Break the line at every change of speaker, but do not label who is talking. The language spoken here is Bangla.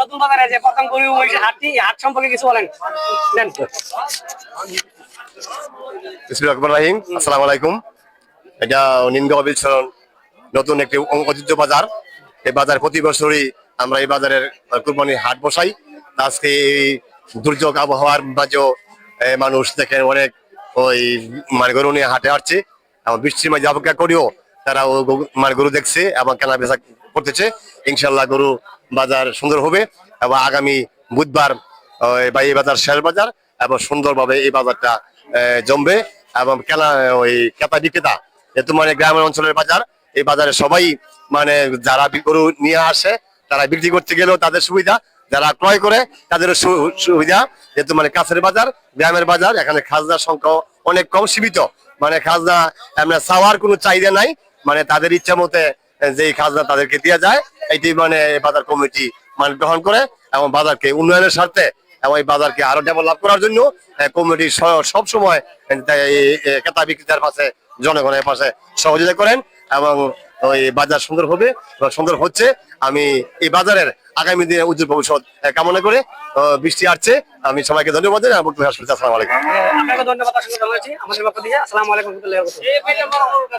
নতুন বাজারে যে প্রথম গরু হাটটি হাট সম্পর্কে কিছু বলেন।
আসসালামু আলাইকুম। এটা নিমগাঁও বিলসরণ নতুন একটি ঐতিহ্য বাজার। এই বাজার প্রতি বছরই আমরা এই বাজারের কুরবানির হাট বসাই। আজকে এই দুর্যোগ আবহাওয়ার মাঝেও মানুষ দেখেন অনেক ওই মানে গরু নিয়ে হাটে আসছে এবং বৃষ্টির মাঝে অপেক্ষা করিও তারা মানে গরু দেখছে এবং কেনা বেচা করতেছে। ইনশাল্লাহ গরু বাজার সুন্দর হবে এবং আগামী বুধবার এই বাজার শেষ বাজার এবং সুন্দরভাবে এই বাজারটা জমবে এবং কেনা ওই ক্রেতা বিক্রেতা যেহেতু মানে গ্রামের অঞ্চলের বাজার, এই বাজারে সবাই মানে যারা গরু নিয়ে আসে তারা বিক্রি করতে গেলেও তাদের সুবিধা, যারা ক্রয় করে তাদেরও সুবিধা। যেহেতু মানে কাছের বাজার, গ্রামের বাজার, এখানে খাজনার সংখ্যা অনেক কম, সীমিত। মানে খাজনা আমরা চাওয়ার কোনো চাহিদা নাই, মানে তাদের ইচ্ছা মতে যে খাজনা তাদেরকে দেওয়া যায়, এটি মানে বাজার কমিটি মানে গ্রহণ করে এবং বাজারকে উন্নয়নের স্বার্থে এবং এই বাজারকে আরো ডেভেলপ করার জন্য কমিটি সব সময় ক্রেতা বিক্রেতার পাশে, জনগণের পাশে সহযোগিতা করেন এবং ওই বাজার সুন্দর হবে বা সুন্দর হচ্ছে। আমি এই বাজারের আগামী দিনে উজ্জ্বল ভবিষ্যৎ কামনা করে বৃষ্টি আসছে, আমি সবাইকে ধন্যবাদ জানাই। আসসালামু আলাইকুম।
আপনাকে ধন্যবাদ আমাদের পক্ষ থেকে। আসসালামু আলাইকুম।